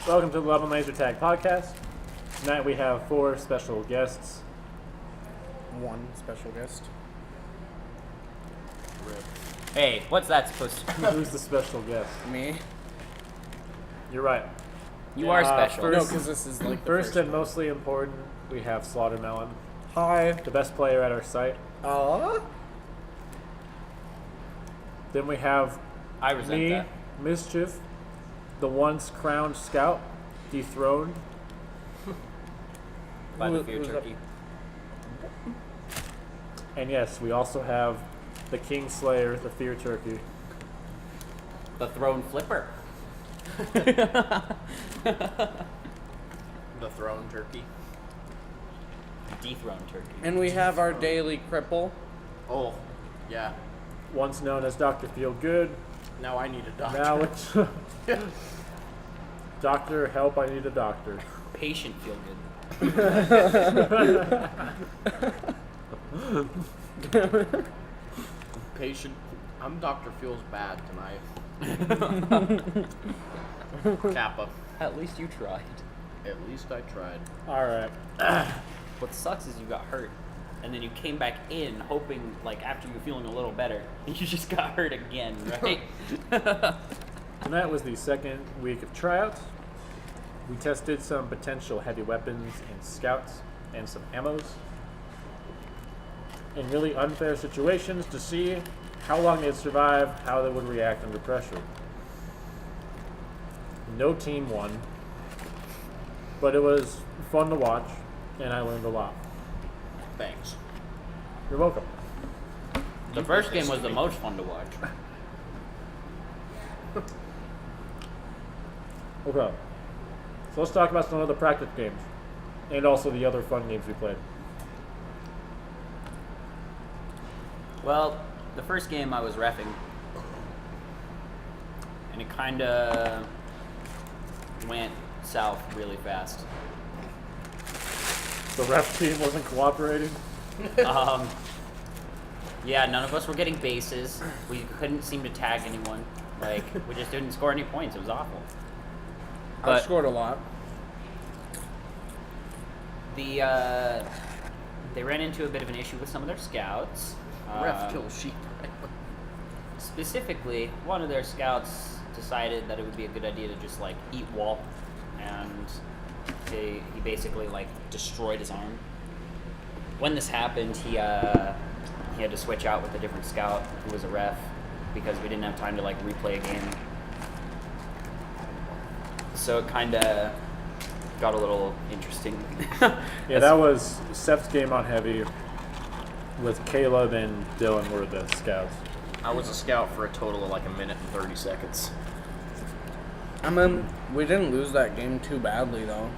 Welcome to the Love and Laser Tag podcast. Tonight we have 4 special guests. One special guest. Hey, what's that supposed to be? Who's the special guest? Me? You're right. You are special. first- No, because this is like the First and mostly important, we have Slaughtermelon, Hi. the best player at our site. Then we have I resent me, that. Mischief, the once crowned scout, dethroned. By the Who- fear who's turkey. And yes, we also have the King Slayer, the Fear Turkey. The throne flipper. The throne turkey. Dethroned turkey. And we have our daily cripple. Oh, yeah. Once known as Dr. Feelgood. Now I need a doctor. Now it's Doctor, help, I need a doctor. Patient feel good. Patient. I'm Dr. Feels Bad tonight. Kappa. At least you tried. At least I tried. Alright. What sucks is you got hurt. And then you came back in hoping, like, after you were feeling a little better, you just got hurt again, right? Tonight was the second week of tryouts. We tested some potential heavy weapons and scouts and some ammos in really unfair situations to see how long they'd survive, how they would react under pressure. No team won, but it was fun to watch, and I learned a lot. Thanks. You're welcome. The first game was the most fun to watch. Okay. So let's talk about some of the practice games, and also the other fun games we played. Well, the first game I was reffing, and it kind of went south really fast. The ref team wasn't cooperating. Yeah, none of us were getting bases. We couldn't seem to tag anyone. Like, we just didn't score any points. It was awful. I But scored a lot. they ran into a bit of an issue with some of their scouts. Ref kill sheep. Specifically, one of their scouts decided that it would be a good idea to just like eat wall, and he basically like destroyed his arm. When this happened, he had to switch out with a different scout who was a ref because we didn't have time to like replay a game. So it kind of got a little interesting. Yeah, that was Seth's game on heavy with Caleb and Dylan were the scouts. I was a scout for a total of like a minute and 30 seconds. I mean, we didn't lose that game too badly, though.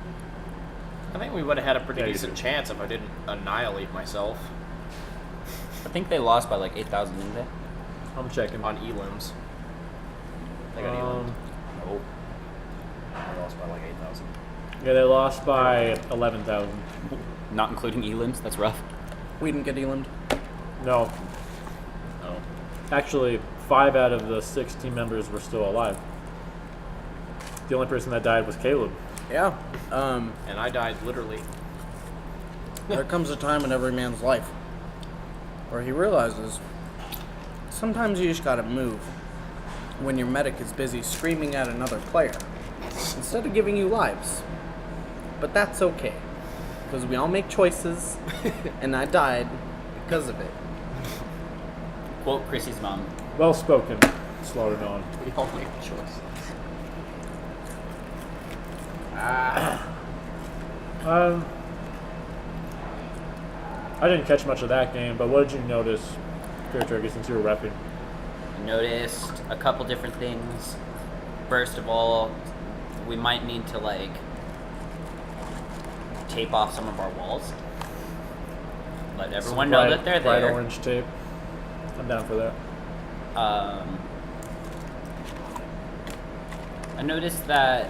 I think we would have had a pretty Yeah, you decent did. chance if I didn't annihilate myself I think they lost by like 8,000, didn't they? I'm checking. on elims. They got elimed. Nope. I lost by like 8,000. Yeah, they lost by 11,000. Not including elims. That's rough. We didn't get elimed. No, Oh. actually, 5 out of the 6 team members were still alive. The only person that died was Caleb. Yeah. And I died literally. There comes a time in every man's life where he realizes sometimes you just gotta move when your medic is busy screaming at another player instead of giving you lives. But that's okay, because we all make choices, and I died because of it. Quote Chrissy's mom. Well spoken, Slaughtermelon. We all made choices. I didn't catch much of that game, but what did you notice, Fair Turkey, since you were repping? Noticed a couple different things. First of all, we might need to like tape off some of our walls. Let everyone know that they're bright there. orange tape. I'm down for that. I noticed that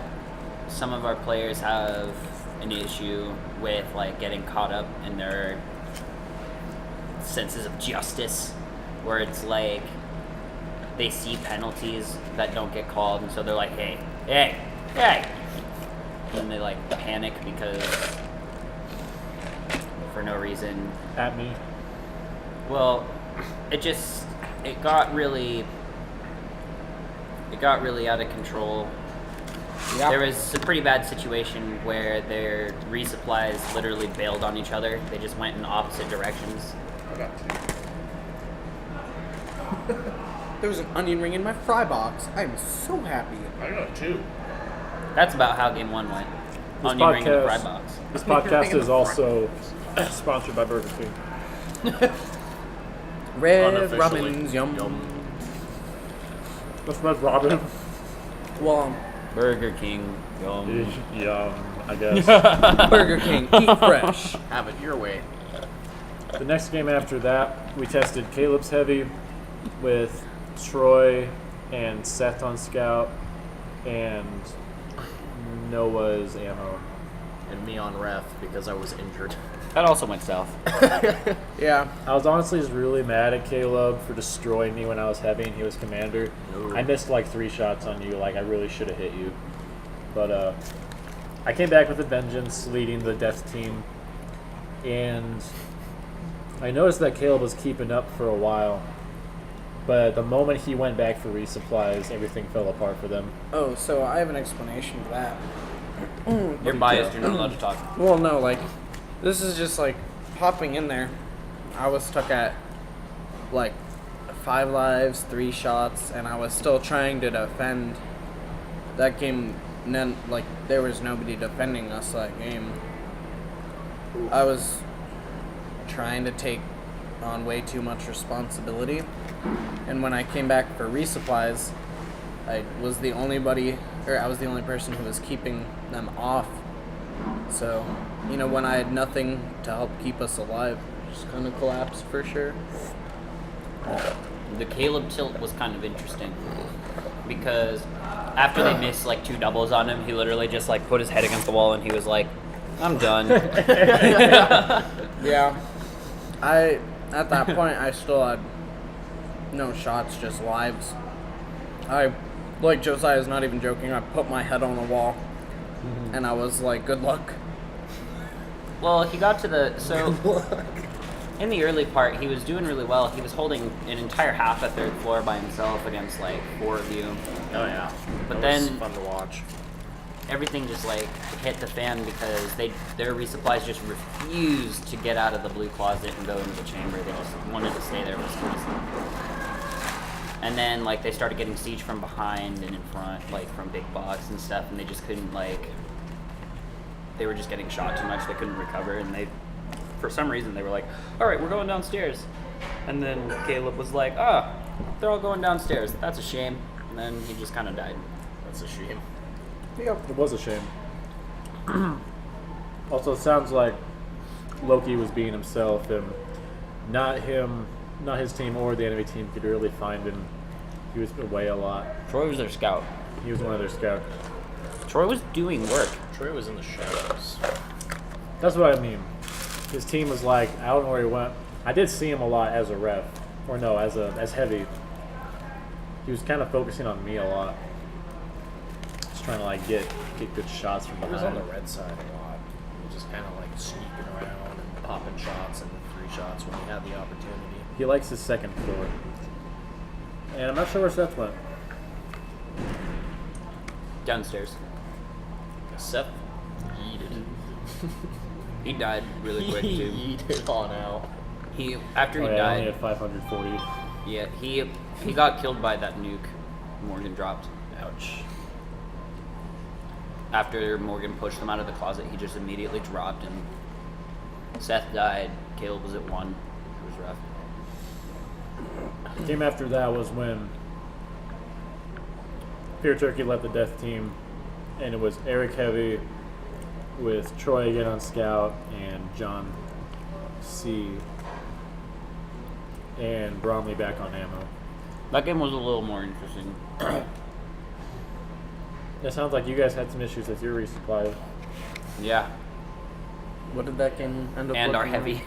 some of our players have an issue with like getting caught up in their senses of justice, where it's like they see penalties that don't get called, and so they're like, hey, then they like panic because for no reason. At me. Well, it got really out of control. Yeah. There was a pretty bad situation where their resupplies literally bailed on each other. They just went in opposite directions. I got 2. There was an onion ring in my fry box. I'm so happy. I got 2. That's about how game 1 went. This Onion ring in the podcast- fry box. This podcast is also sponsored by Burger King. Red Unofficially. Robin's yum. What's Red Robin? Well, Burger King. Yum. Yum, I guess. Burger King, eat fresh. Have it your way. The next game after that, we tested Caleb's Heavy with Troy and Seth on Scout and Noah's Ammo. And me on ref because I was injured. That also went south. Yeah. I was honestly just really mad at Caleb for destroying me when I was heavy and he was commander. No. I missed like 3 shots on you, like I really should have hit you. But I came back with a vengeance, leading the death team, and I noticed that Caleb was keeping up for a while. But the moment he went back for resupplies, everything fell apart for them. Oh, so I have an explanation for that. You're biased. You're not allowed to talk. Well, no, like, this is just like popping in there. I was stuck at like 5 lives, 3 shots, and I was still trying to defend that game. None, like, there was nobody defending us that game. I was trying to take on way too much responsibility, and when I came back for resupplies, I was the only person who was keeping them off. So, you know, when I had nothing to help keep us alive, just kind of collapsed for sure. The Caleb tilt was kind of interesting because after they missed like 2 doubles on him, he literally just like put his head against the wall and he was like, "I'm done." Yeah. At that point, I still had no shots, just lives. Like Josiah's not even joking, I put my head on a wall and I was like, good luck. Well, he got to in the early part, he was doing really well. He was holding an entire half a 3rd floor by himself against like 4 of you. Oh yeah. But That was then- fun to watch. Everything just like hit the fan because their resupplies just refused to get out of the blue closet and go into the chamber. They just wanted to stay there for some reason. And then like they started getting siege from behind and in front, like from big box and stuff, and they just couldn't they were just getting shot too much. They couldn't recover, and for some reason they were like, "All right, we're going downstairs." And then Caleb was like, they're all going downstairs. That's a shame." And then he just kind of died. That's a shame. Yep. It was a shame. Also, it sounds like Loki was being himself, and not his team or the enemy team could really find him. He was away a lot. Troy was their scout. He was one of their scouts. Troy was doing work. Troy was in the shadows. That's what I mean. His team was like, I don't know where he went. I did see him a lot as a ref, or no, as heavy. He was kind of focusing on me a lot, just trying to like get good shots from He behind. was on the red side a lot. He was just kind of like sneaking around and popping shots and 3 shots when he had the opportunity. He likes his 2nd floor, and I'm not sure where Seth went. Downstairs. Seth yeeted. He died really quick He too. yeeted on out. After he Oh, yeah, I only died, had 540. yeah, he got killed by that nuke Morgan dropped. Ouch. After Morgan pushed them out of the closet, he just immediately dropped, and Seth died. Caleb was at 1. It was rough. The game after that was when Fear Turkey led the death team, and it was Eric Heavy with Troy again on Scout and John C. and Bromley back on Ammo. That game was a little more interesting. It sounds like you guys had some issues with your resupply. Yeah, What did that game end up and our looking heavy. like?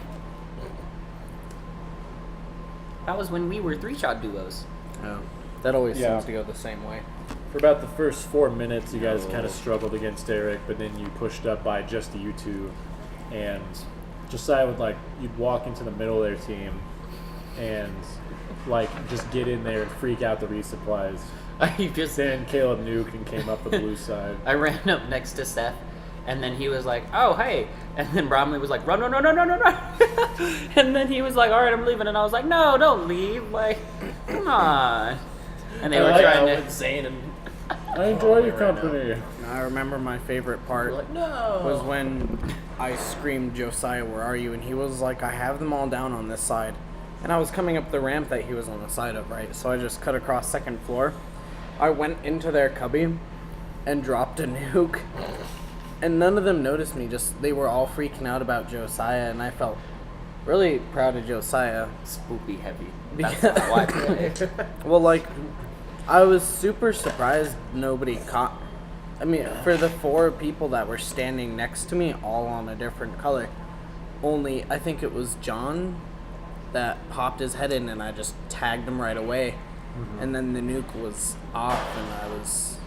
That was when we were 3-shot duos. Oh, that always Yeah. seems to go the same way. For about the first 4 minutes, you guys kind of struggled against Eric, but then you pushed up by just you two, and Josiah would you'd walk into the middle of their team, and just get in there and freak out the resupplies. Then Caleb nuked and came up the blue side. I ran up next to Seth, and then he was like, "Oh, hey!" And then Bromley was like, "Run, run, run, run, run, run, run!" And then he was like, "All right, I'm leaving," and I was like, "No, don't leave! Come on!" And they were trying to. insane and I enjoy your company. I remember my favorite part no. was when I screamed, "Josiah, where are you?" And he was like, "I have them all down on this side." And I was coming up the ramp that he was on the side of, right? So I just cut across second floor. I went into their cubby and dropped a nuke. And none of them noticed me. They were all freaking out about Josiah, and I felt really proud of Josiah. Spoopy heavy. Because- That's how I play. Well, I was super surprised nobody caught. I mean, for the 4 people that were standing next to me, all on a different color, only I think it was John that popped his head in, and I just tagged him right away. Mm-hmm. And then the nuke was off, and I was,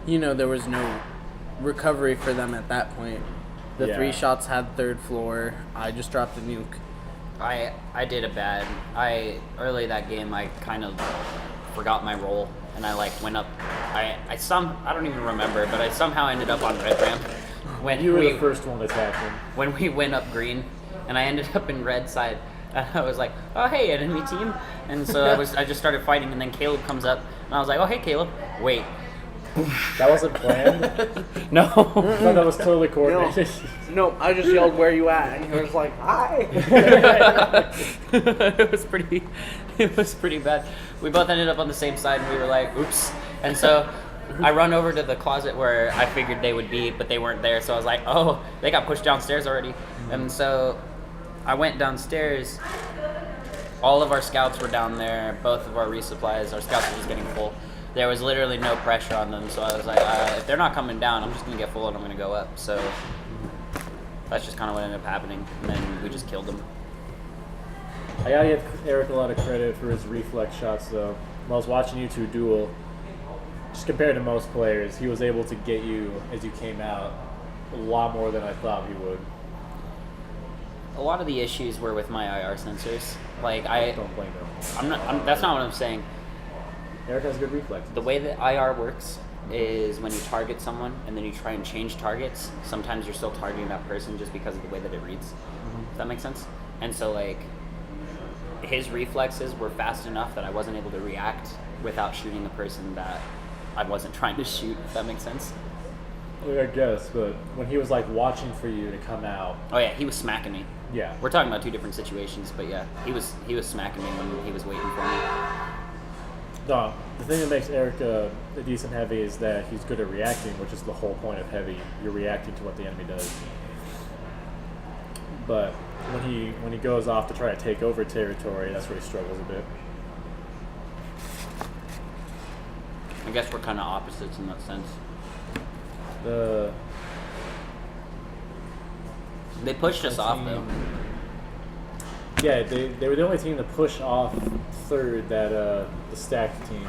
there was no recovery for them at that point. The Yeah. 3 shots had third floor. I just dropped a nuke. I did a bad. Early that game, I kind of forgot my role, and I went up. I don't even remember, but I somehow ended up on red ramp when You were the first one to attack him. when we went up green, and I ended up in red side. And I was like, "Oh hey, enemy team!" And so I just started fighting, and then Caleb comes up, and I was like, "Oh hey, Caleb, wait." That wasn't planned. No. No, that was totally coordinated. No, I just yelled, "Where you at?" And he was like, "Hi." It was pretty bad. We both ended up on the same side, and we were like, "Oops!" And so I run over to the closet where I figured they would be, but they weren't there. So I was like, "Oh, they got pushed downstairs already." And so I went downstairs. All of our scouts were down there. Both of our resupplies, our scouts were just getting full. There was literally no pressure on them, so I was like, if they're not coming down, I'm just going to get full and I'm going to go up. So that's just kind of what ended up happening, and then we just killed them. I gotta give Eric a lot of credit for his reflex shots, though. When I was watching you two duel, just compared to most players, he was able to get you as you came out a lot more than I thought he would. A lot of the issues were with my IR sensors. Don't blame him. That's not what I'm saying. Eric has good reflex. The way that IR works is when you target someone and then you try and change targets, sometimes you're still targeting that person just because of the way that it reads. Does that make sense? And so his reflexes were fast enough that I wasn't able to react without shooting the person that I wasn't trying to shoot, if that makes sense. I guess, but when he was watching for you to come out. Oh yeah, he was smacking me. Yeah. We're talking about 2 different situations, but yeah, he was smacking me when he was waiting for me. No, the thing that makes Eric a decent heavy is that he's good at reacting, which is the whole point of heavy. You're reacting to what the enemy does. But when he goes off to try to take over territory, that's where he struggles a bit. I guess we're kind of opposites in that sense. They pushed us off though. Yeah, they were the only team to push off third, the stacked team.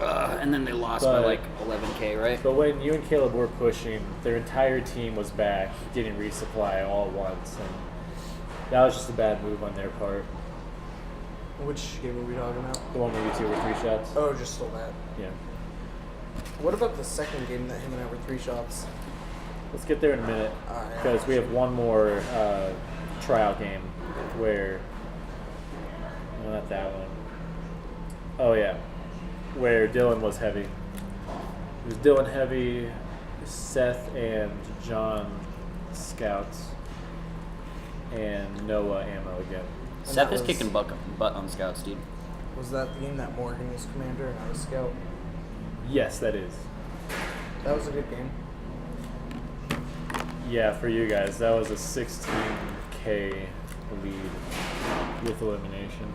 And then they lost But- by 11K, right? But when you and Caleb were pushing, their entire team was back, getting resupply all at once, and that was just a bad move on their part. Which game are we talking about? The one where you two were 3 shots. Oh, just still that. Yeah. What about the second game that him and I were 3 shots? Let's get there in a minute, Alright. because we have one more tryout game where, no, not that one. Oh yeah, where Dylan was heavy. It was Dylan heavy, Seth and John scouts, and Noah ammo again. Seth is kicking butt on scouts, dude. Was that the game that Morgan was commander and I was scout? Yes, that is. That was a good game. Yeah, for you guys, that was a 16K lead with elimination.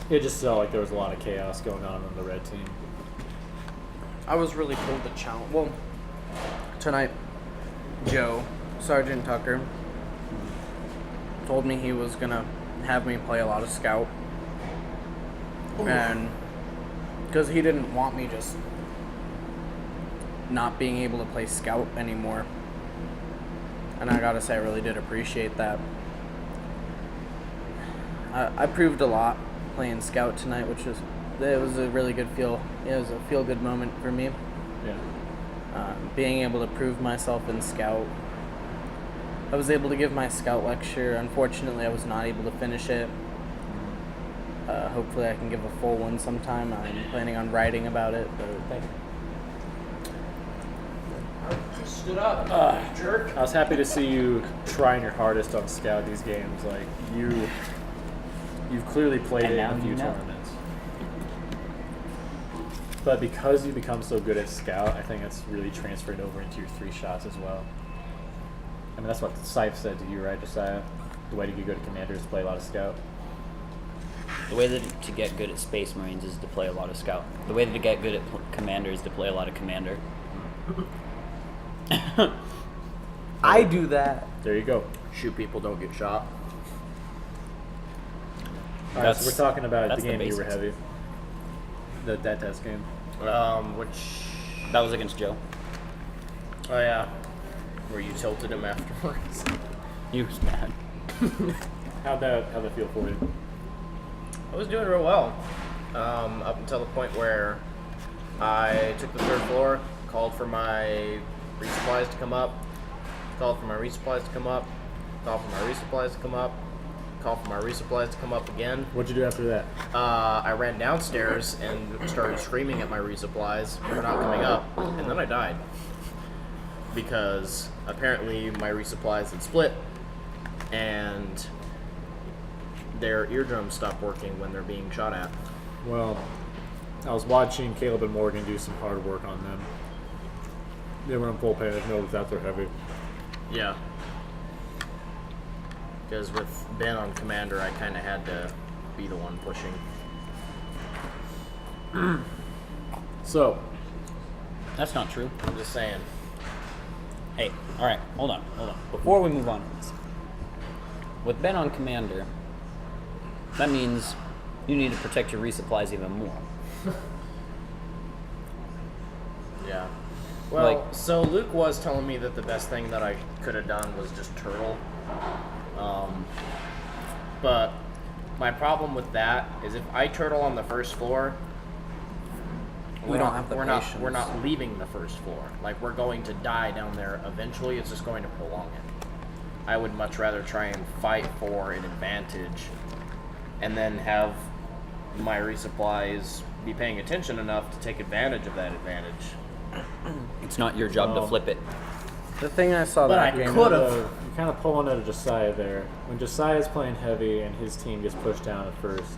It just felt like there was a lot of chaos going on the red team. I was really cool to challenge. Well, tonight, Joe, Sergeant Tucker, told me he was gonna have me play a lot of scout. And Because he didn't want me just not being able to play scout anymore. And I gotta say, I really did appreciate that. I proved a lot playing scout tonight, it was a really good feel. It was a feel-good moment for me. Yeah. Being able to prove myself in scout. I was able to give my scout lecture. Unfortunately, I was not able to finish it. Hopefully I can give a full one sometime. I'm planning on writing about it, but Stood up, jerk. I was happy to see you trying your hardest on Scout these games. Like, you've clearly played And it now in a few you know. tournaments. But because you become so good at Scout, I think it's really transferred over into your 3 shots as well. I mean, that's what Scythe said to you, right, Josiah? The way to get good at Commander is to play a lot of Scout. The way to get good at Space Marines is to play a lot of Scout. The way to get good at Commander is to play a lot of Commander. I do that. There you go. Shoot people, don't get shot. All right, so we're talking about the that's the game you were basics. heavy. That test game. Which... That was against Joe. Oh, yeah. Where you tilted him afterwards. He was mad. How'd that feel for you? I was doing real well. Up until the point where I took the 3rd floor, called for my resupplies to come up, called for my resupplies to come up, called for my resupplies to come up, called for my resupplies to come up again. What'd you do after that? I ran downstairs and started screaming at my resupplies for not coming up, and then I died. Because apparently my resupplies had split, and their eardrums stop working when they're being shot at. Well, I was watching Caleb and Morgan do some hard work on them. They were in full pay. I've noticed that they're heavy. Yeah. Because with Ben on Commander, I kind of had to be the one pushing. So, That's not true. I'm just saying. Hey, alright, hold on. Before we move on to this. With Ben on Commander, that means you need to protect your resupplies even more. Yeah. Well, Like- so Luke was telling me that the best thing that I could have done was just turtle. But my problem with that is if I turtle on the 1st floor, We don't have the we're patience. not leaving the 1st floor. Like, we're going to die down there eventually. It's just going to prolong it. I would much rather try and fight for an advantage and then have my resupplies be paying attention enough to take advantage of that advantage. It's not your job to flip it. The thing I saw But that I game, could've. You're kind of pulling out of Josiah there. When Josiah's playing heavy and his team gets pushed down at first,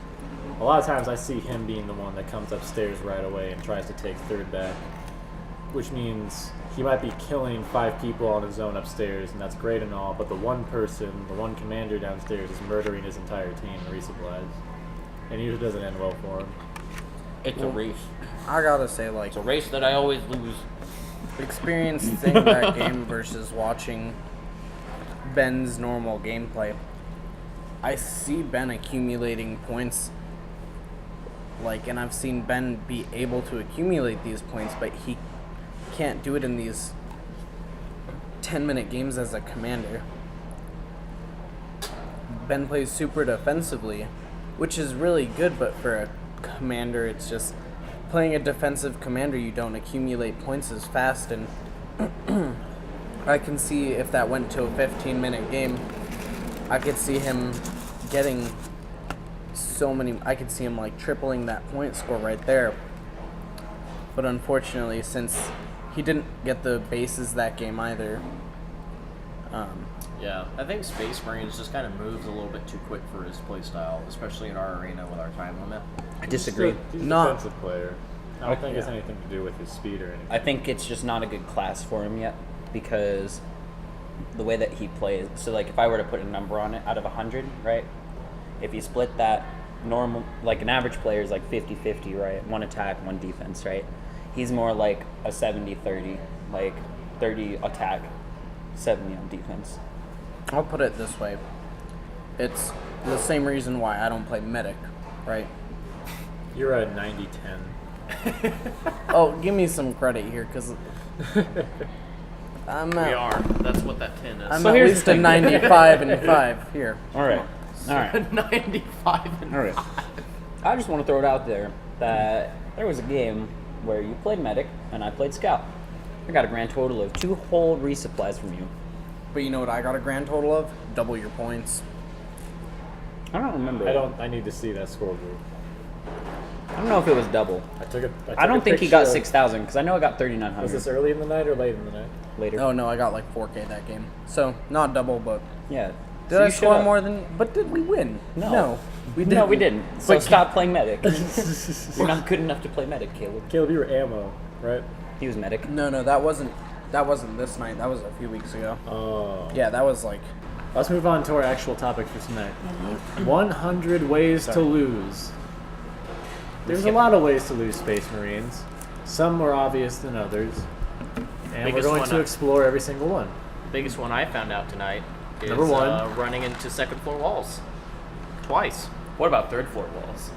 a lot of times I see him being the one that comes upstairs right away and tries to take 3rd back, which means he might be killing 5 people on his own upstairs, and that's great and all, but the one person, the one commander downstairs is murdering his entire team and resupplies. And it usually doesn't end well for him. It's a race. I gotta say, like, It's a race that I always lose. experiencing that game versus watching Ben's normal gameplay, I see Ben accumulating points. Like, and I've seen Ben be able to accumulate these points, but he can't do it in these 10-minute games as a commander. Ben plays super defensively, which is really good, but for a commander, it's just playing a defensive commander, you don't accumulate points as fast, and I can see if that went to a 15-minute game, I could see him getting I could see him like tripling that point score right there. But unfortunately, since he didn't get the bases that game either, Yeah, I think Space Marines just kind of moves a little bit too quick for his playstyle, especially in our arena with our time limit. I disagree. He's a No. defensive player. I don't think it's anything to do with his speed or anything. I think it's just not a good class for him yet because the way that he plays. So, like, if I were to put a number on it out of 100, right? If you split that normal, like an average player is like 50-50, right? 1 attack, 1 defense, right? He's more like a 70-30, like 30 attack, 70 on defense. I'll put it this way. It's the same reason why I don't play medic, right? You're a 90-10 Oh, give me some credit here, because I'm We are. That's what that 10 is. I'm So at here's least the a thing. 95 and 5 here. All right. All right. 95 and All right. I just want to throw it out there that there was a game where you played medic and I played scout. I got a grand total of 2 whole resupplies from you. But you know what I got a grand total of? Double your points. I don't remember. I need to see that scoreboard. I don't know if it was double. I don't think he got 6,000 because I know I got 3,900. Was this early in the night or late in the night? later? Oh no, I got like 4K that game. So not double, but Yeah. did I score more than? But did we win? No. we didn't. No, we didn't. So But- stop playing medic. You're not good enough to play medic, Caleb. Caleb, you were ammo, right? He was medic. No, that wasn't this night. That was a few weeks ago. Oh. Yeah, that was like. Let's move on to our actual topic for tonight. 100 ways to lose. There's a lot of ways to lose Space Marines. Some more obvious than others. And we're Biggest going one to up. explore every single one. biggest one I found out tonight is Number 1. Running into second floor walls. Twice. What about third floor walls?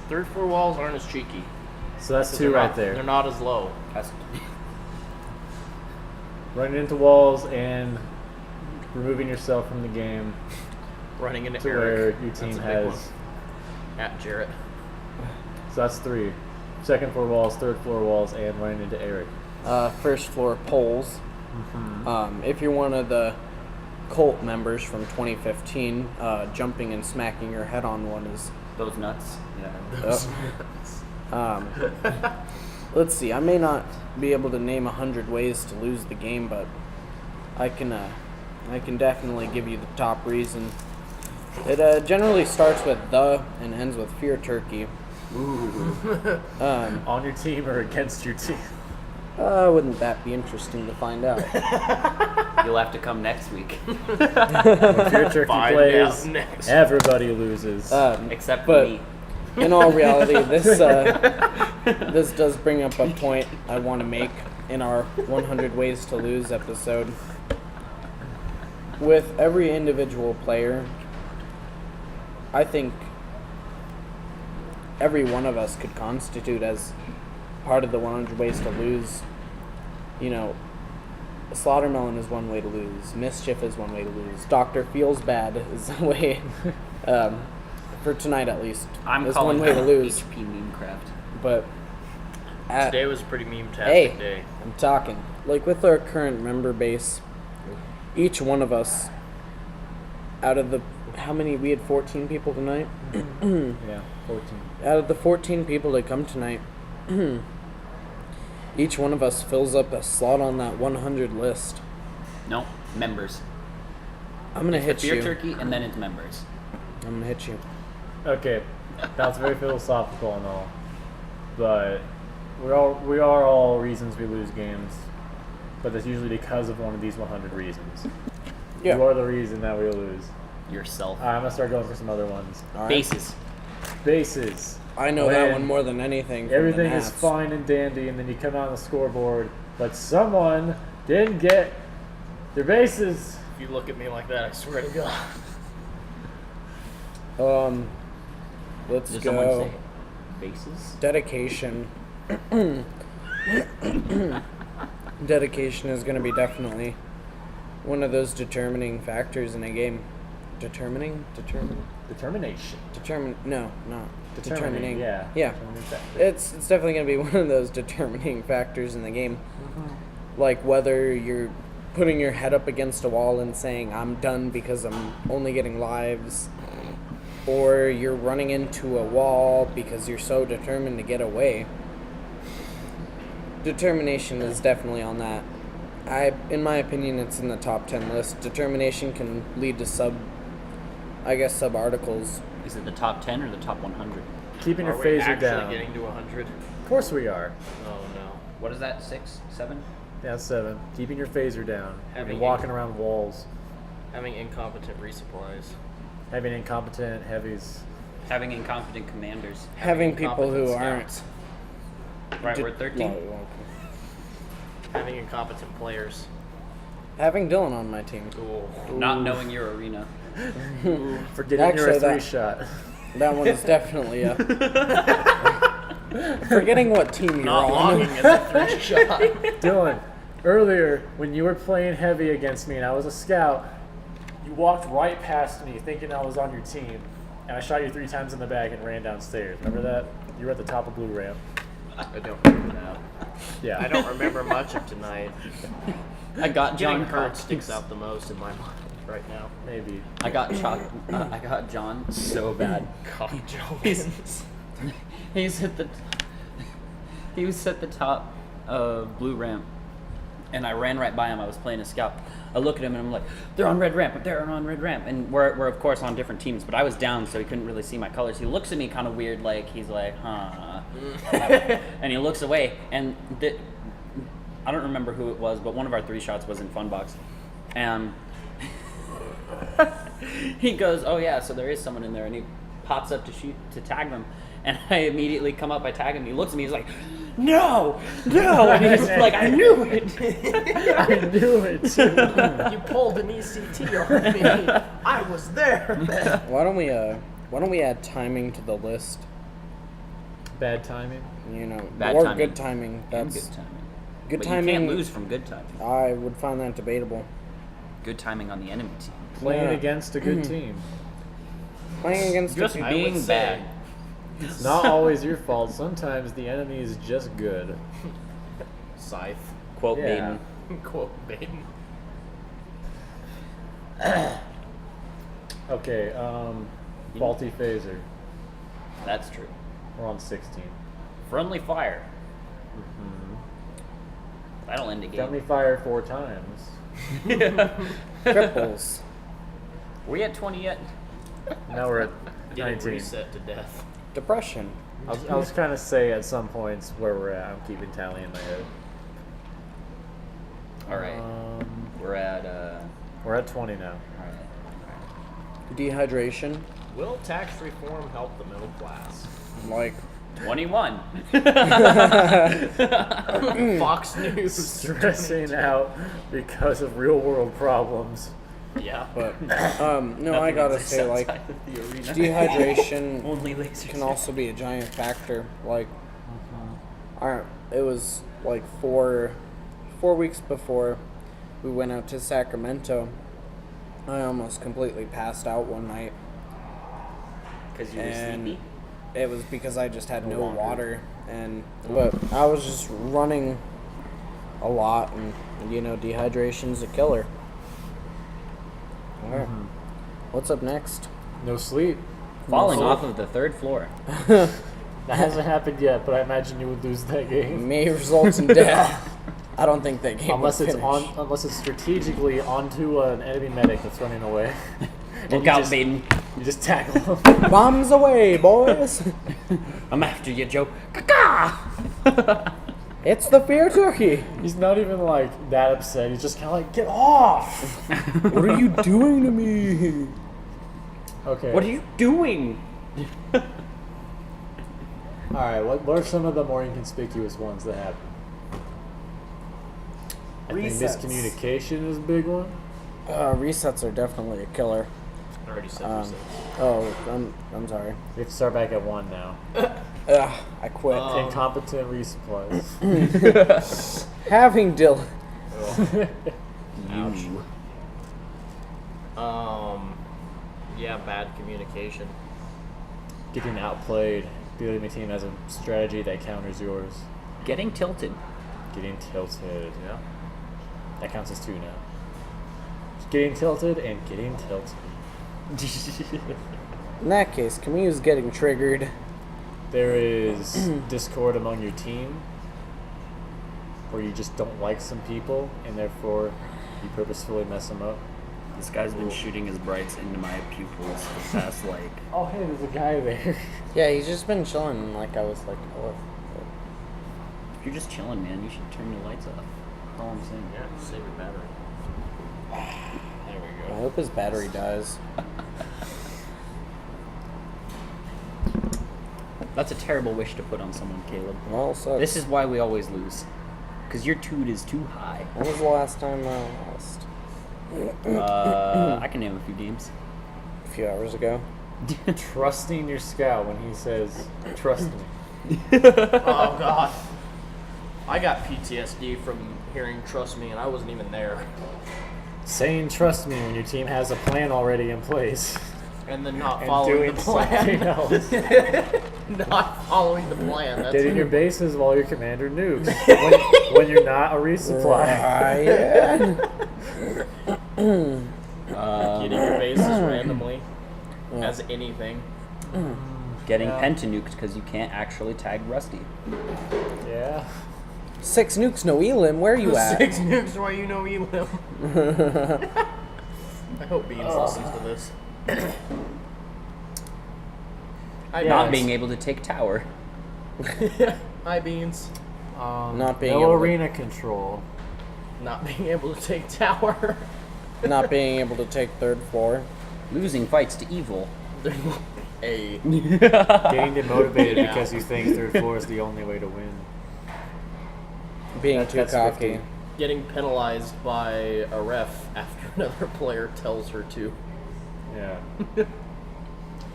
Third floor walls aren't as cheeky. So that's 'Cause 2 they're right not- there. They're not as low. That's Running into walls and removing yourself from the game Running into to Eric. where your That's team a big has. one. At Jarrett. So that's 3. Second floor walls, third floor walls, and running into Eric. First floor poles. If you're one of the cult members from 2015, jumping and smacking your head on one is. those nuts. Yeah. Let's see. I may not be able to name 100 ways to lose the game, but I can definitely give you the top reason. It generally starts with the and ends with fear turkey. On your team or against your team? Wouldn't that be interesting to find out? You'll have to come next week. When Fear Turkey Find plays, out next. everybody loses. Except But- for me. In all reality, this does bring up a point I want to make in our 100 Ways to Lose episode. With every individual player, I think every one of us could constitute as part of the 100 Ways to Lose. You know, Slaughtermelon is one way to lose. Mischief is one way to lose. Doctor Feels Bad is a way, for tonight at least. I'm is calling one way to that lose. HP meme craft. But Today was a pretty meme-tastic hey, day. I'm talking. Like with our current member base, each one of us, out of the how many we had 14 people tonight. Yeah, 14. Out of the 14 people that come tonight, each one of us fills up a slot on that 100 list. No, members. I'm gonna hit Fear you. turkey and then it's members. I'm gonna hit you. Okay, that's very philosophical and all, but we are all reasons we lose games, but that's usually because of one of these 100 reasons. Yeah. You are the reason that we lose. Yourself. Alright, I'm gonna start going for some other ones. All right. Bases. Bases. I know that When one more than anything. From Everything the is Nats. fine and dandy, and then you come out on the scoreboard, but someone didn't get their bases. If you look at me like that, I swear to God. Let's Does someone go. say bases? Dedication. Dedication is going to be definitely one of those determining factors in a game. Determining? Determination. No, not determining. Yeah. Yeah. Determining factor. It's definitely going to be one of those determining factors in the game. Like whether you're putting your head up against a wall and saying, I'm done because I'm only getting lives, or you're running into a wall because you're so determined to get away. Determination is definitely on that. In my opinion, it's in the top 10 list. Determination can lead to sub-articles. Is it the top 10 or the top 100? Keeping your Are we phaser actually down. getting to 100? Of course we are. Oh no. What is that? 6? 7? Yeah, 7. Keeping your phaser down. Having You're walking around walls. Having incompetent resupplies. Having incompetent heavies. Having incompetent commanders. Having people who incompetent aren't. scouts. Right, we're at 13. No, Having incompetent players. having Dylan on my team. Cool. Not knowing your arena. Forgetting you're a Actually, 3-shot. That one is definitely up. Forgetting what team you're Not on. logging as a 3-shot. Dylan, earlier when you were playing heavy against me and I was a scout, you walked right past me thinking I was on your team, and I shot you 3 times in the back and ran downstairs. Remember that? You were at the top of blue ramp. I don't remember that. Yeah. I don't remember much of tonight. I got Getting John hurt sticks out the most in my mind right now. Maybe. I got John so bad. God, He's at the. He was at the top of blue ramp, and I ran right by him. I was playing a scout. I look at him and I'm like, "They're on red ramp. They're on red ramp." And we're of course on different teams, but I was down, so he couldn't really see my colors. He looks at me kind of weird, like he's like, "Huh," and he looks away. And I don't remember who it was, but one of our 3 shots was in Funbox, and he goes, "Oh yeah, so there is someone in there," and he pops up to tag them, and I immediately come up, I tag him. He looks at me, he's like, "No, and he's like, "I knew it." I knew it. You pulled an ECT on me. I was there. Why don't we add timing to the list? Bad timing. You know, Bad or timing. good timing. And That's good timing. good But timing. you can't lose from good timing. I would find that debatable. Good timing on the enemy team. Playing Yeah. against a good team. Playing against Just a I would being say- bad. It's not always your fault. Sometimes the enemy is just good. Scythe. Quote Yeah. Baden. Quote Baden. Okay, faulty phaser. That's true. We're on 16. Friendly fire. That'll end a game. Got me fired 4 times. Cripples. Were we at 20 yet? Now we're at Getting 19. reset to death. Depression. I was trying to say at some points where we're at. I'm keeping tally in my head. All right. We're at. We're at 20 now. All right. Dehydration. Will tax reform help the middle class? Like 21. Fox News. Stressing out because of real world problems. Yeah. But no, I gotta say, like, dehydration Only lasers. can also be a giant factor. Like, it was like 4 weeks before we went out to Sacramento. I almost completely passed out one night, Because you were and sleepy. it was because I just had no longer. water, but I was just running a lot, and you know, dehydration's a killer. All right. What's up next? No sleep. Falling No off sleep. of the 3rd floor. That hasn't happened yet, but I imagine you would lose that game. May results in death. I don't think that game Unless would it's finish. unless it's strategically onto an enemy medic that's running away. And Look you out, just- Baden. You just tackle him. Bombs away, boys! I'm after you, Joe. Caca! It's the fear turkey. He's not even like that upset. He's just kind of like, get off. What are you doing to me? Okay. What are you doing? All right. What are some of the more inconspicuous ones that happen? I think Resets. miscommunication is a big one. Resets are definitely a killer. I already said Um, reset. oh, I'm sorry. We have to start back at 1 now. I quit. Incompetent resupplies. Having Dylan. Ouch. Yeah, bad communication. Getting outplayed. The enemy team has a strategy that counters yours. Getting tilted. Getting tilted. Yeah. That counts as 2 now. Getting tilted and getting tilted. In that case, can we use getting triggered? There is discord among your team, where you just don't like some people, and therefore you purposefully mess them up. This guy's been shooting his brights into my pupils for the past, like... Oh, hey, there's a guy there. Yeah, he's just been chilling. Like I was like, oh. If you're just chilling, man, you should turn your lights off. That's all I'm saying. Yeah, save your battery. There we I go. hope his battery dies. That's a terrible wish to put on someone, Caleb. Well, sucks. This is why we always lose. Because your toot is too high. When was the last time I lost? I can name a few games. A few hours ago. Trusting your scout when he says, trust me. Oh God. I got PTSD from hearing "Trust Me," and I wasn't even there. Saying trust me when your team has a plan already in place. And then not And following doing the something plan. else. Not following the plan. That's Getting your bases while your commander nukes. when you're not a resupply. getting your bases randomly as anything. Getting pentanuked because you can't actually tag Rusty. Yeah. 6 nukes, no elim. Where are you at? 6 nukes, why you know elim. I hope Beans listens to this. Hi, Not Beans. being able to take tower. Hi, Beans. Not being no able to- arena control. Not being able to take tower. Not being able to take 3rd floor. Losing fights to evil. A. Getting demotivated Yeah. because you think 3rd floor is the only way to win. Being too That's cocky. 50. Getting penalized by a ref after another player tells her to. Yeah.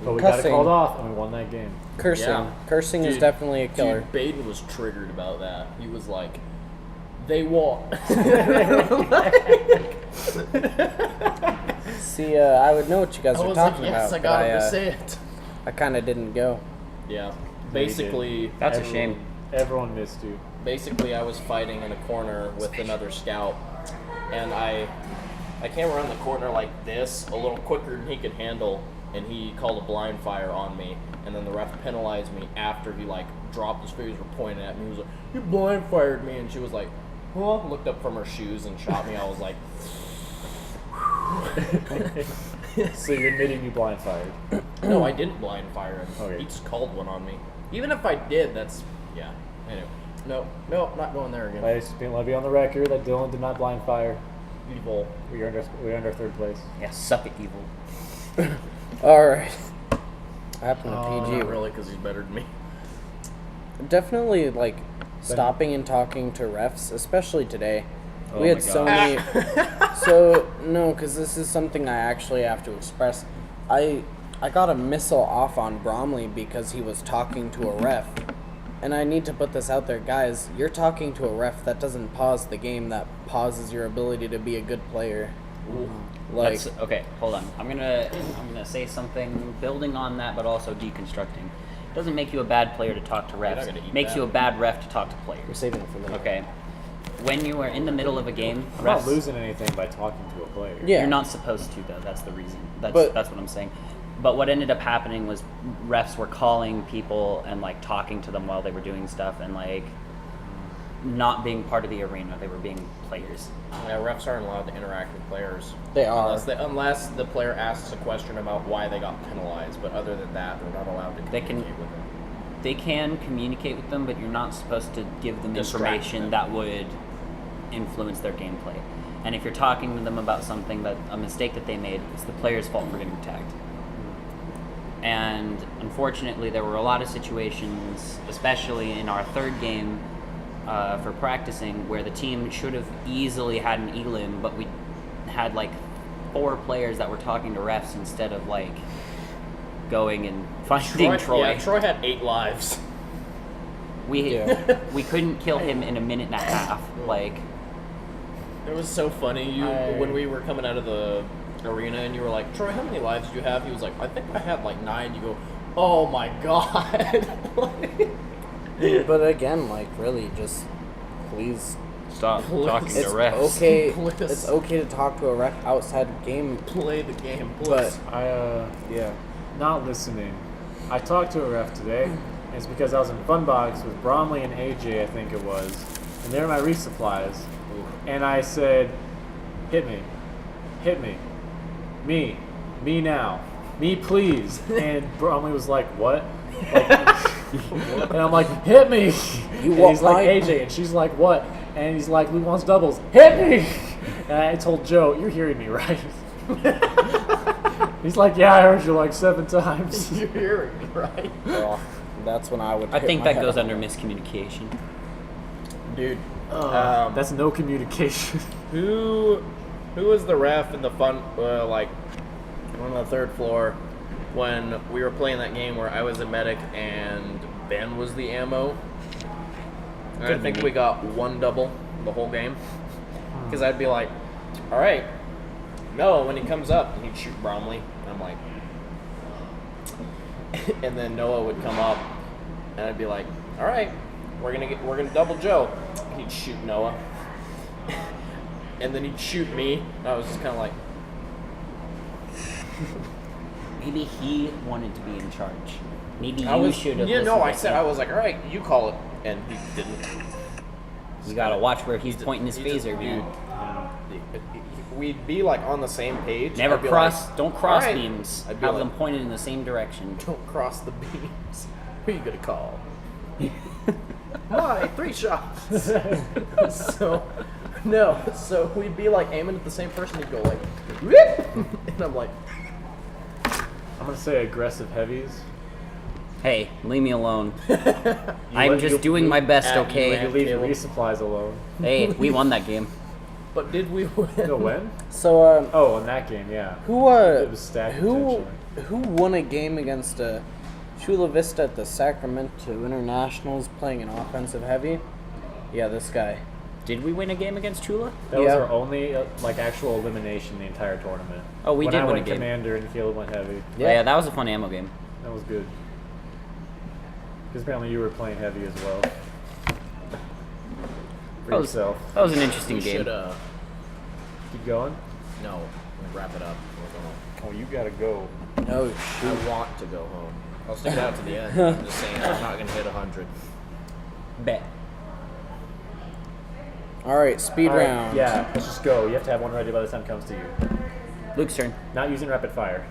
But we got it Cussing. called off and we won that game. Cursing. Yeah. Cursing is Dude, definitely a killer. Dude, Baden was triggered about that. He was like, they won. See, I would know what you guys I are was like, talking yes, about, I got him but to say it. I kind of didn't go. Yeah. Basically, That's a shame. Everyone missed you. I was fighting in a corner with another scout, and I came around the corner like this, a little quicker than he could handle, and he called a blind fire on me, and then the ref penalized me after he like dropped his fingers, were pointing at me. He was like, "You blind fired me," and she was like, "Huh?" Looked up from her shoes and shot me. I was like, So you're admitting you blind fired. "No, I didn't blind fire him. Okay. He just called one on me. Even if I did, that's yeah. Anyway, no, not going there again. Let me be on the record that Dylan did not blind fire. Evil. We earned our 3rd place. Yeah, suck it, evil. Alright. Happened to Oh, PG. not really, because he's better than me. Definitely, like, stopping and talking to refs, especially today. Oh We had my so God. many. So, no, because this is something I actually have to express. I got a missile off on Bromley because he was talking to a ref. And I need to put this out there, guys. You're talking to a ref, that doesn't pause the game, that pauses your ability to be a good player. Like, That's, okay, hold on. I'm gonna say something building on that, but also deconstructing. It doesn't make you a bad player to talk to not refs. gonna It eat makes that. you a bad ref to talk to We're players. saving it for later. Okay. When you are in the middle of a game, I'm not refs, losing anything by talking to a player. yeah. you're not supposed to though. That's the reason. That's But- what I'm saying. But what ended up happening was refs were calling people and like talking to them while they were doing stuff and like not being part of the arena. They were being players. Yeah, refs aren't allowed to interact with players. They are. Unless the player asks a question about why they got penalized, but other than that, they're not allowed to They communicate can- with them. They can communicate with them, but you're not supposed to give them Distract information them. that would influence their gameplay. And if you're talking to them about something that a mistake that they made, it's the player's fault for getting tagged. And unfortunately, there were a lot of situations, especially in our 3rd game for practicing, where the team should have easily had an elim, but we had like 4 players that were talking to refs instead of like going and finding Troy. Yeah, Troy had 8 lives. We Yeah. we couldn't kill him in a minute and a half. Like It was so funny. When we were coming out of the arena and you were like, "Troy, how many lives do you have?" He was like, "I think I had like 9." You go, "Oh my god." But again, like, really, just please. stop talking to It's refs. okay. Please. It's okay to talk to a ref outside of game, Play the game, but please. yeah. Not listening. I talked to a ref today, and it's because I was in Funbox with Bromley and AJ, I think it was, and they were my resupplies. And I said, hit me, me now, me please. And Bromley was like, what? Like, and I'm like, hit me. And want he's like, my- AJ, and she's like, what? And he's like, Lou wants doubles, hit me. And I told Joe, you're hearing me, right? He's like, yeah, I heard you like 7 times. You're hearing me, right? Well, that's when I would. I hit think my that head goes on under it. miscommunication. Dude, That's no communication. who was the ref in the fun like on the 3rd floor when we were playing that game where I was a medic and Ben was the ammo. And I Could be think me. we got one double the whole game. Because I'd be like, all right, Noah, when he comes up, and he'd shoot Bromley. And I'm like, and then Noah would come up, and I'd be like, all right, we're gonna double Joe. He'd shoot Noah, and then he'd shoot me. And I was just kind of like, Maybe he wanted to be in charge. Maybe I you was, should have. you know, listened I to said, him. I was like, all right, you call it, and he didn't. You gotta watch where he's pointing his He just- phaser, man. We'd be like on the same page. Never I'd be cross. like, Don't cross "All right." beams. I'd be Have like, them pointed in the same direction. Don't cross the beams. Who are you gonna call? My 3 shots. So we'd be like aiming at the same person. He'd go like, "Whip," and I'm like, I'm gonna say aggressive heavies. Hey, leave me alone. You I'm let- just you- doing my best, you okay? You leave Caleb. resupplies alone. Hey, we won that game. but did we win? No, when? So, Oh, in that game, yeah. who It was stacked who intentionally. who won a game against Chula Vista at the Sacramento Internationals playing an offensive heavy? Yeah, this guy. Did we win a game against Chula? That was Yeah. our only like actual elimination the entire tournament. Oh, we when did I win a went game. Commander and Caleb went heavy. Yeah. Yeah, that was a fun ammo game. That was good. Because apparently you were playing heavy as well. For That was, yourself. that was an interesting We game. should Keep going. no, we'll wrap it up. We're Oh, you gotta go. Oh, going. I want to go home. I'll stick it out to the end. I'm just saying I'm not gonna hit 100. Bet. all right, speed All right, round. Yeah, let's just go. You have to have one ready by the time it comes to you. Luke's turn. Not using rapid fire.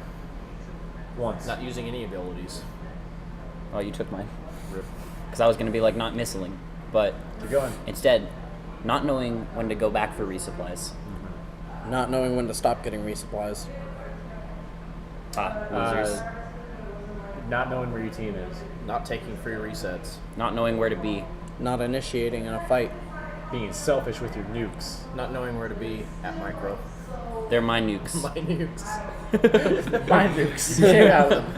Once. Not using any abilities. Oh, you took mine. Rip. Because I was going to be like not missiling. But Keep going. instead, not knowing when to go back for resupplies. Not knowing when to stop getting resupplies. Ah, losers. Not knowing where your team is. Not taking free resets. Not knowing where to be. Not initiating in a fight. Being selfish with your nukes. Not knowing where to be at micro. They're my nukes. My nukes. My nukes. You can't have them.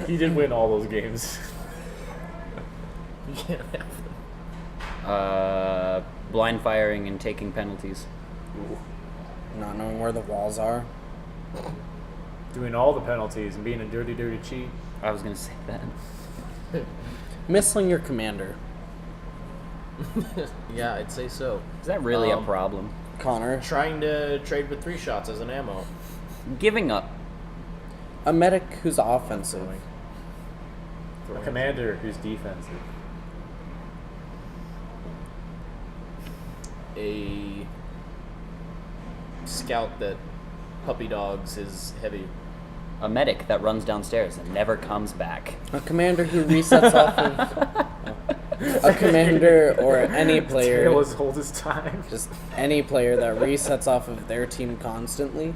He did win all those games. You can't have them. Blind firing and taking penalties. Not knowing where the walls are. Doing all the penalties and being a dirty, dirty cheat. I was going to say that. Missing your commander. Yeah, I'd say so. Is that really a Um, problem? Connor. Trying to trade with 3 shots as an ammo. Giving up. A medic who's offensive. A commander who's defensive. A scout that puppy dogs his heavy. A medic that runs downstairs and never comes back. A commander who resets off of... A commander or any player... Taylor's hold his time. Just any player that resets off of their team constantly.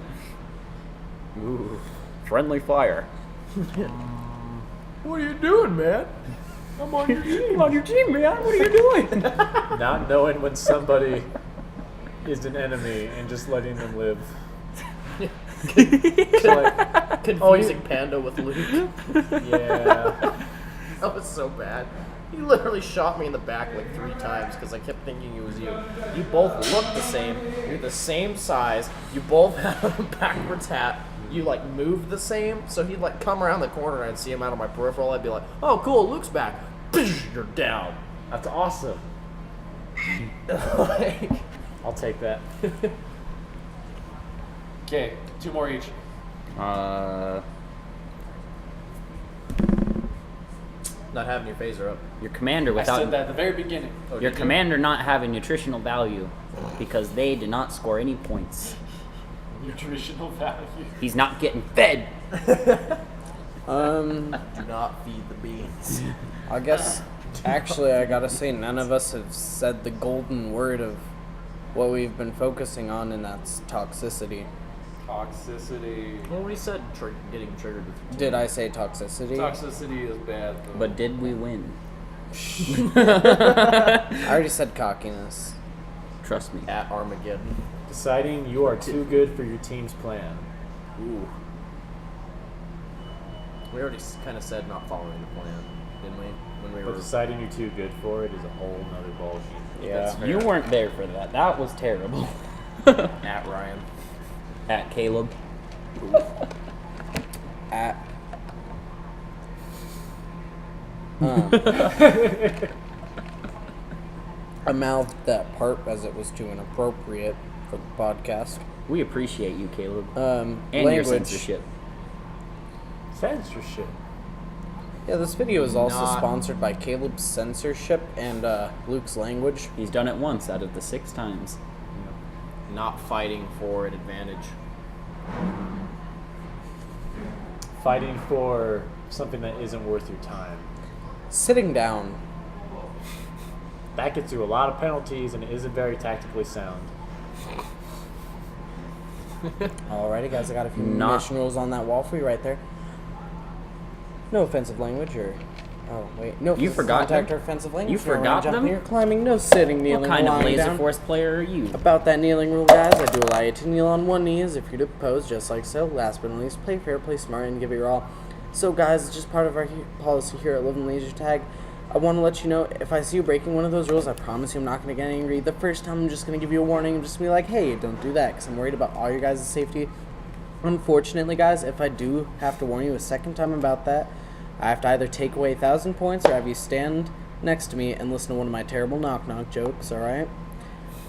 Ooh. Friendly fire. What are you doing, man? I'm on your team. I'm on your team, man. What are you doing? Not knowing when somebody is an enemy and just letting them live. Like, Confusing Panda with Luke. yeah. That was so bad. He literally shot me in the back like 3 times because I kept thinking it was you. You both look the same. You're the same size. You both have a backwards hat. You like move the same. So he'd like come around the corner and I'd see him out of my peripheral. I'd be like, oh cool, Luke's back. You're down. That's awesome. Like, I'll take that. Okay, 2 more each. not having your phaser up. Your commander I without said that at the very beginning. Oh, your did you? commander not having nutritional value because they did not score any points. Nutritional value. He's not getting fed. Um, Do not feed the beans. I guess... Actually, I gotta say, none of us have said the golden word of what we've been focusing on, and that's toxicity. Toxicity. Well, we said getting triggered with Did I say toxicity? Toxicity is bad, though. But did we win? I already said cockiness. Trust me. at Armageddon. Deciding you are too good for your team's plan. Ooh. We already kind of said not following the plan. didn't we? When we But were. deciding you're too good for it is a whole nother ballgame. Yeah. You weren't there for that. That was terrible. At Ryan. At Caleb. At I mouthed that part as it was too inappropriate for the podcast. We appreciate you, Caleb. And And your censorship. Censorship. Yeah, this video is also Not- sponsored by Caleb's censorship and Luke's language. He's done it once out of the 6 times. Not fighting for an advantage. Fighting for something that isn't worth your time. Sitting down. That gets you a lot of penalties and it isn't very tactically sound. Alrighty, guys, I got a few Not- mission rules on that wall for you right there. No offensive language or... Oh, wait. No You forgot contact them? or offensive language. You No forgot jumping them? or climbing, no sitting, kneeling, What kind of lying Laser down. Force player are you? About that kneeling rule, guys, I do allow you to kneel on one knee as if you're to pose, just like so. Last but not least, play fair, play smart, and give it your all. So, guys, it's just part of our policy here at Live and Laser Tag. I want to let you know, if I see you breaking one of those rules, I promise you I'm not going to get angry. The first time, I'm just going to give you a warning and just be like, hey, don't do that, because I'm worried about all your guys' safety. Unfortunately, guys, if I do have to warn you a second time about that, I have to either take away 1,000 points or have you stand next to me and listen to one of my terrible knock-knock jokes, alright?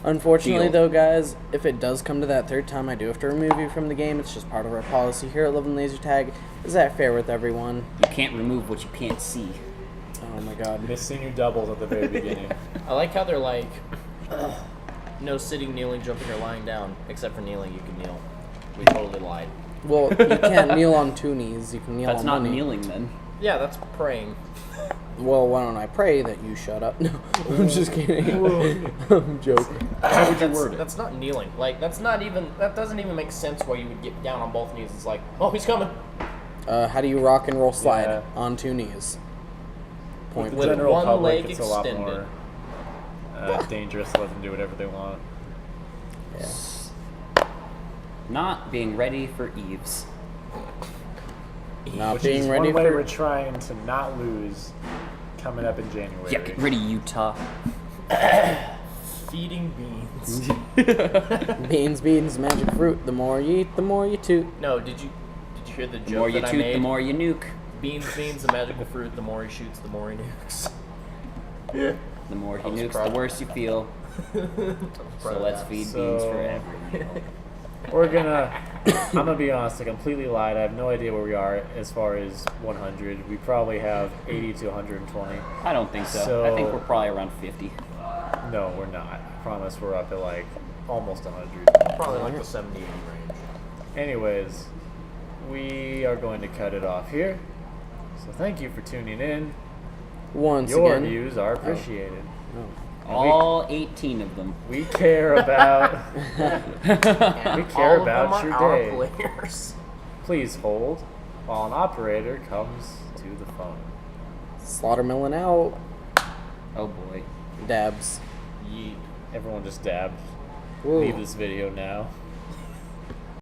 Unfortunately, Deal. though, guys, if it does come to that third time, I do have to remove you from the game. It's just part of our policy here at Live and Laser Tag. Is that fair with everyone? You can't remove what you can't see. Oh my god. Missing your doubles at the very beginning. I like how they're like, no sitting, kneeling, jumping, or lying down. Except for kneeling, you can kneel. We totally lied. Well, you can't kneel on 2 knees. You can kneel That's on not 1 knee. kneeling then. Yeah, that's praying. Well, why don't I pray that you shut up? No, I'm just kidding. I'm joking. How would you That's, word it? that's not kneeling. Like, that doesn't even make sense why you would get down on both knees. It's like, oh, he's coming. How do you rock and roll slide Yeah. on 2 knees? Point The With blank. general one public, leg it's a lot extended. more dangerous. Let them do whatever they want. Yeah. Not being ready for Eves. Not Which being is ready one way for we're trying to not lose coming up in January. Yeah, get rid of Utah. Feeding beans. beans, magic fruit. The more you eat, the more you toot. No, did you hear the The more joke you that I toot, made? the more you nuke. Beans, the magical fruit. The more he shoots, the more he nukes. The more he I was nukes, proud. the worse you feel. So let's feed beans So- for every meal. We're gonna. I'm gonna be honest. I completely lied. I have no idea where we are as far as 100. We probably have 80 to 120. I don't think so. So- I think we're probably around 50. No, we're not. I promise. We're up at like almost 100. Probably like the 70, 80 range. Anyways, we are going to cut it off here. So thank you for tuning in. Once Your again. views are appreciated. Oh. All 18 of them. We care about. We care All of them about are your our day. players. Please hold while an operator comes to the phone. Slaughtermelon out. Oh boy. Dabs. Yeet. Everyone just dabbed. Whoa. Leave this video now.